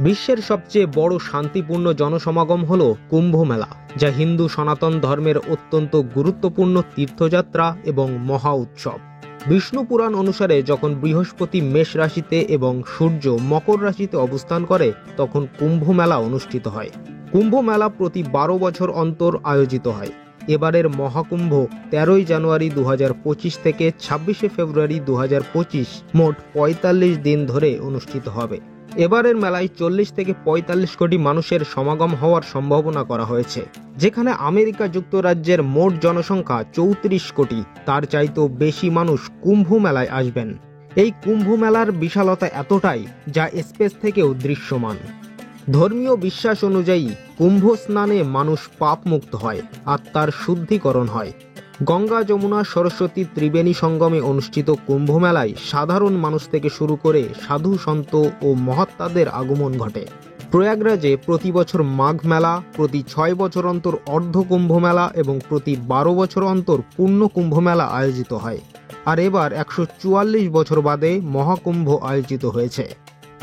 বিশ্বের সবচেয়ে বড় শান্তিপূর্ণ জনসমাগম হল কুম্ভ মেলা, যা হিন্দু সনাতন ধর্মের অত্যন্ত গুরুত্বপূর্ণ তীর্থযাত্রা এবং মহা উৎসব। বিষ্ণু পুরাণ অনুসারে যখন বৃহস্পতি মেষ রাশিতে এবং সূর্য মকর রাশিতে অবস্থান করে তখন কুম্ভ মেলা অনুষ্ঠিত হয়। কুম্ভ মেলা প্রতি 12 বছর অন্তর আয়োজিত হয়। এবারের মহাকুম্ভ 13 জানুয়ারি 2025 থেকে 26 ফেব্রুয়ারি 2025 মোট 45 দিন ধরে অনুষ্ঠিত হবে। এবারের মেলায় 40 থেকে 45 কোটি মানুষের সমাগম হওয়ার সম্ভাবনা করা হয়েছে, যেখানে আমেরিকা যুক্তরাজ্যের মোট জনসংখ্যা 34 কোটি, তার চাইতেও বেশি মানুষ কুম্ভ মেলায় আসবেন। এই কুম্ভ মেলার বিশালতা এতটাই যা স্পেস থেকেও দৃশ্যমান। ধর্মীয় বিশ্বাস অনুযায়ী কুম্ভ স্নানে মানুষ পাপ মুক্ত হয়, আত্মার শুদ্ধিকরণ হয়। গঙ্গা, যমুনা, সরস্বতী ত্রিবেণী সঙ্গমে অনুষ্ঠিত কুম্ভ মেলায় সাধারণ মানুষ থেকে শুরু করে সাধু সন্ত ও মহাত্মাদের আগমন ঘটে। প্রয়াগরাজে প্রতি বছর মাঘ মেলা, প্রতি 6 বছর অন্তর অর্ধ কুম্ভ মেলা এবং প্রতি 12 বছর অন্তর পূর্ণ কুম্ভ মেলা আয়োজিত হয়। আর এবার 144 বছর বাদে মহাকুম্ভ আয়োজিত হয়েছে।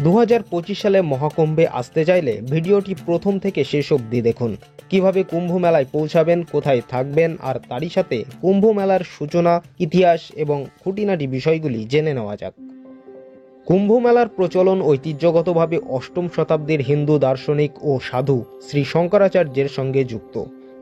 2025 সালে মহাকুম্ভে আসতে চাইলে ভিডিওটি প্রথম থেকে শেষ অবধি দেখুন। কিভাবে কুম্ভ মেলায় পৌঁছাবেন, কোথায় থাকবেন, আর তারই সাথে কুম্ভ মেলার সূচনা, ইতিহাস এবং খুঁটিনাটি বিষয়গুলি জেনে নেওয়া যাক। কুম্ভ মেলার প্রচলন ঐতিহ্যগতভাবে 8ম শতাব্দীর হিন্দু দার্শনিক ও সাধু শ্রী শঙ্করাচার্যের সঙ্গে যুক্ত।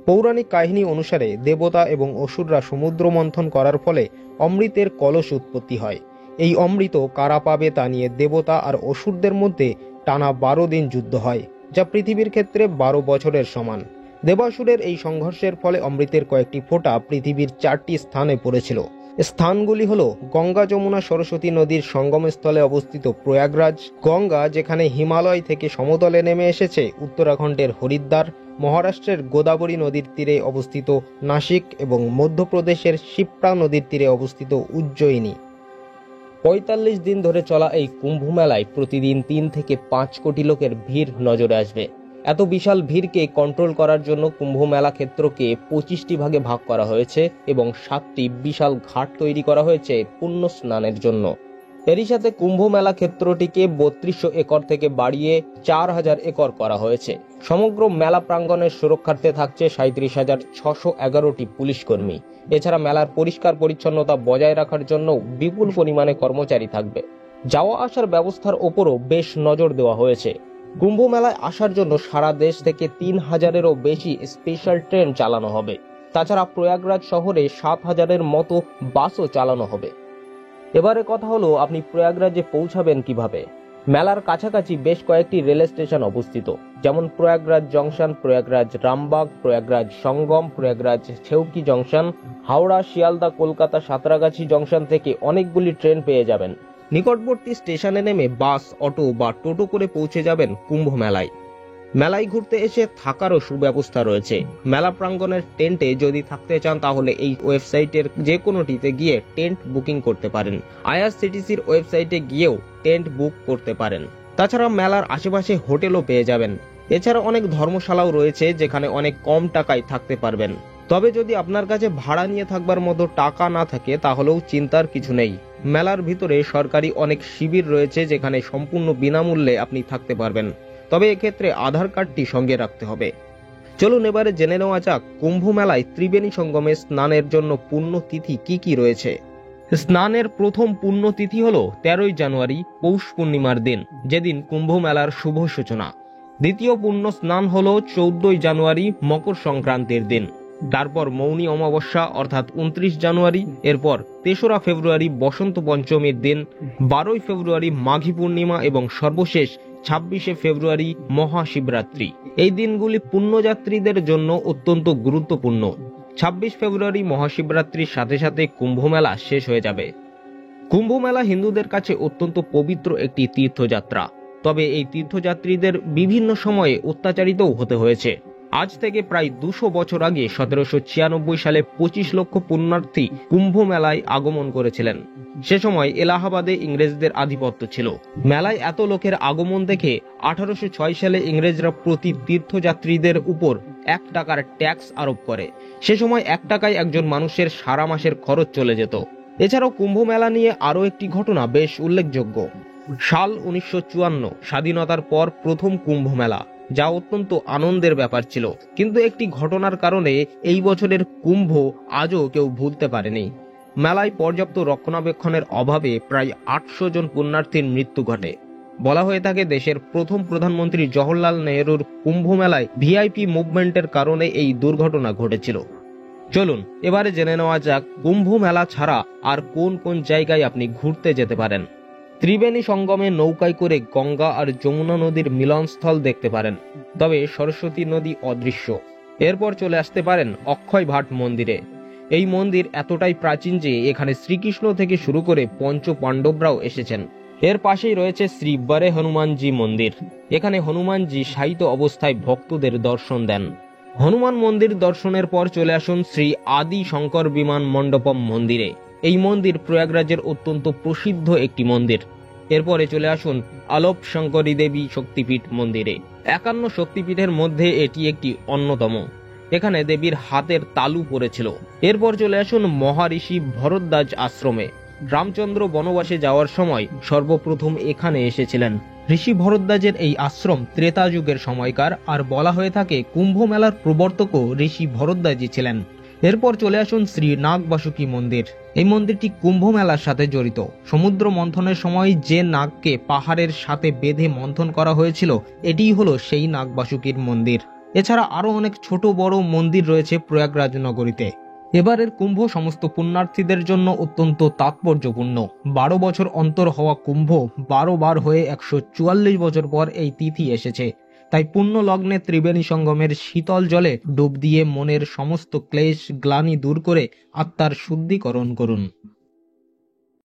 পৌরাণিক কাহিনী অনুসারে দেবতা এবং অসুররা সমুদ্র মন্থন করার ফলে অমৃতের কলস উৎপত্তি হয়। এই অমৃত কারা পাবে তা নিয়ে দেবতা আর অসুরদের মধ্যে টানা 12 দিন যুদ্ধ হয়, যা পৃথিবীর ক্ষেত্রে 12 বছরের সমান। দেবাসুরের এই সংঘর্ষের ফলে অমৃতের কয়েকটি ফোঁটা পৃথিবীর 4টি স্থানে পড়েছিল। স্থানগুলি হল গঙ্গা, যমুনা, সরস্বতী নদীর সঙ্গমস্থলে অবস্থিত প্রয়াগরাজ, গঙ্গা যেখানে হিমালয় থেকে সমতলে নেমে এসেছে উত্তরাখণ্ডের হরিদ্বার, মহারাষ্ট্রের গোদাবরী নদীর তীরে অবস্থিত নাসিক এবং মধ্যপ্রদেশের শিপ্রা নদীর তীরে অবস্থিত উজ্জয়িনী। 45 দিন ধরে চলা এই কুম্ভ মেলায় প্রতিদিন 3 থেকে 5 কোটি লোকের ভিড় নজরে আসবে। এত বিশাল ভিড়কে কন্ট্রোল করার জন্য কুম্ভ মেলা ক্ষেত্রকে 25টি ভাগে ভাগ করা হয়েছে এবং 7টি বিশাল ঘাট তৈরি করা হয়েছে পুণ্য স্নানের জন্য। এরই সাথে কুম্ভ মেলা ক্ষেত্রটিকে 3200 একর থেকে বাড়িয়ে 4000 একর করা হয়েছে। সমগ্র মেলা প্রাঙ্গণের সুরক্ষার্থে থাকছে 37,611টি পুলিশ কর্মী। এছাড়া মেলার পরিষ্কার পরিচ্ছন্নতা বজায় রাখার জন্য বিপুল পরিমাণে কর্মচারী থাকবে। যাওয়া আসার ব্যবস্থার ওপরও বেশ নজর দেওয়া হয়েছে। কুম্ভ মেলায় আসার জন্য সারা দেশ থেকে 3000-এরও বেশি স্পেশাল ট্রেন চালানো হবে। তাছাড়া প্রয়াগরাজ শহরে 7000-এর মতো বাসও চালানো হবে। এবারে কথা হলো আপনি প্রয়াগরাজে পৌঁছাবেন কিভাবে। মেলার কাছাকাছি বেশ কয়েকটি রেল স্টেশন অবস্থিত, যেমন প্রয়াগরাজ জংশন, প্রয়াগরাজ রামবাগ, প্রয়াগরাজ সঙ্গম, প্রয়াগরাজ ছেউকি জংশন। হাওড়া, শিয়ালদা, কলকাতা, সাঁতরাগাছি জংশন থেকে অনেকগুলি ট্রেন পেয়ে যাবেন। নিকটবর্তী স্টেশনে নেমে বাস, অটো বা টোটো করে পৌঁছে যাবেন কুম্ভ মেলায়। মেলায় ঘুরতে এসে থাকারও সুব্যবস্থা রয়েছে। মেলা প্রাঙ্গণের টেন্টে যদি থাকতে চান তাহলে এই ওয়েবসাইটের যে কোনোটিতে গিয়ে টেন্ট বুকিং করতে পারেন। আইআরসিটিসির ওয়েবসাইটে গিয়েও টেন্ট বুক করতে পারেন। তাছাড়া মেলার আশেপাশে হোটেলও পেয়ে যাবেন। এছাড়া অনেক ধর্মশালাও রয়েছে যেখানে অনেক কম টাকায় থাকতে পারবেন। তবে যদি আপনার কাছে ভাড়া নিয়ে থাকবার মতো টাকা না থাকে তাহলেও চিন্তার কিছু নেই। মেলার ভিতরে সরকারি অনেক শিবির রয়েছে যেখানে সম্পূর্ণ বিনামূল্যে আপনি থাকতে পারবেন। তবে এক্ষেত্রে আধার কার্ডটি সঙ্গে রাখতে হবে। চলুন এবারে জেনে নেওয়া যাক কুম্ভ মেলায় ত্রিবেণী সঙ্গমে স্নানের জন্য পুণ্য তিথি কি কি রয়েছে। স্নানের প্রথম পুণ্য তিথি হল 13 জানুয়ারি, পৌষ পূর্ণিমার দিন, যেদিন কুম্ভ মেলার শুভ সূচনা। দ্বিতীয় পুণ্য স্নান হল 14 জানুয়ারি, মকর সংক্রান্তির দিন। তারপর মৌনী অমাবস্যা অর্থাৎ 29 জানুয়ারি। এরপর 3রা ফেব্রুয়ারি বসন্ত পঞ্চমীর দিন, 12 ফেব্রুয়ারি মাঘী পূর্ণিমা এবং সর্বশেষ 26 ফেব্রুয়ারি মহাশিবরাত্রি। এই দিনগুলি পুণ্যযাত্রীদের জন্য অত্যন্ত গুরুত্বপূর্ণ। 26 ফেব্রুয়ারি মহাশিবরাত্রির সাথে সাথে কুম্ভ মেলা শেষ হয়ে যাবে। কুম্ভ মেলা হিন্দুদের কাছে অত্যন্ত পবিত্র একটি তীর্থযাত্রা। তবে এই তীর্থযাত্রীদের বিভিন্ন সময়ে অত্যাচারিতও হতে হয়েছে। আজ থেকে প্রায় 200 বছর আগে 1796 সালে 25 লক্ষ পুণ্যার্থী কুম্ভ মেলায় আগমন করেছিলেন। সে সময় এলাহাবাদে ইংরেজদের আধিপত্য ছিল। মেলায় এত লোকের আগমন দেখে 1806 সালে ইংরেজরা প্রতি তীর্থযাত্রীদের উপর 1 টাকার ট্যাক্স আরোপ করে। সে সময় 1 টাকায় একজন মানুষের সারা মাসের খরচ চলে যেত। এছাড়াও কুম্ভ মেলা নিয়ে আরও একটি ঘটনা বেশ উল্লেখযোগ্য। সাল 1954, স্বাধীনতার পর প্রথম কুম্ভ মেলা, যা অত্যন্ত আনন্দের ব্যাপার ছিল। কিন্তু একটি ঘটনার কারণে এই বছরের কুম্ভ আজও কেউ ভুলতে পারেনি। মেলায় পর্যাপ্ত রক্ষণাবেক্ষণের অভাবে প্রায় 800 জন পুণ্যার্থীর মৃত্যু ঘটে। বলা হয়ে থাকে দেশের প্রথম প্রধানমন্ত্রী জওহরলাল নেহরুর কুম্ভ মেলায় ভিআইপি মুভমেন্টের কারণে এই দুর্ঘটনা ঘটেছিল। চলুন এবারে জেনে নেওয়া যাক কুম্ভ মেলা ছাড়া আর কোন কোন জায়গায় আপনি ঘুরতে যেতে পারেন। ত্রিবেণী সঙ্গমে নৌকায় করে গঙ্গা আর যমুনা নদীর মিলনস্থল দেখতে পারেন, তবে সরস্বতী নদী অদৃশ্য। এরপর চলে আসতে পারেন অক্ষয় ভাট মন্দিরে। এই মন্দির এতটাই প্রাচীন যে এখানে শ্রীকৃষ্ণ থেকে শুরু করে পঞ্চ পাণ্ডবরাও এসেছেন। এর পাশেই রয়েছে শ্রী বরে হনুমানজি মন্দির। এখানে হনুমানজি শায়িত অবস্থায় ভক্তদের দর্শন দেন। হনুমান মন্দির দর্শনের পর চলে আসুন শ্রী আদি শঙ্কর বিমান মণ্ডপম মন্দিরে। এই মন্দির প্রয়াগরাজের অত্যন্ত প্রসিদ্ধ একটি মন্দির। এরপরে চলে আসুন আলোপ শঙ্করী দেবী শক্তিপীঠ মন্দিরে। 51 শক্তিপীঠের মধ্যে এটি একটি অন্যতম। এখানে দেবীর হাতের তালু পড়েছিল। এরপর চলে আসুন মহারিষি ভরদ্বাজ আশ্রমে। রামচন্দ্র বনবাসে যাওয়ার সময় সর্বপ্রথম এখানে এসেছিলেন। ঋষি ভরদ্বাজের এই আশ্রম ত্রেতা যুগের সময়কার, আর বলা হয়ে থাকে কুম্ভ মেলার প্রবর্তকও ঋষি ভরদ্বাজই ছিলেন। এরপর চলে আসুন শ্রী নাগবাসুকী মন্দির। এই মন্দিরটি কুম্ভ মেলার সাথে জড়িত। সমুদ্র মন্থনের সময় যে নাগকে পাহাড়ের সাথে বেঁধে মন্থন করা হয়েছিল, এটিই হলো সেই নাগবাসুকীর মন্দির। এছাড়া আরো অনেক ছোট বড় মন্দির রয়েছে প্রয়াগরাজ নগরীতে। এবারের কুম্ভ সমস্ত পুণ্যার্থীদের জন্য অত্যন্ত তাৎপর্যপূর্ণ। 12 বছর অন্তর হওয়া কুম্ভ 12 বার হয়ে 144 বছর পর এই তিথি এসেছে। তাই পুণ্য লগ্নে ত্রিবেণী সঙ্গমের শীতল জলে ডুব দিয়ে মনের সমস্ত ক্লেশ গ্লানি দূর করে আত্মার শুদ্ধিকরণ করুন।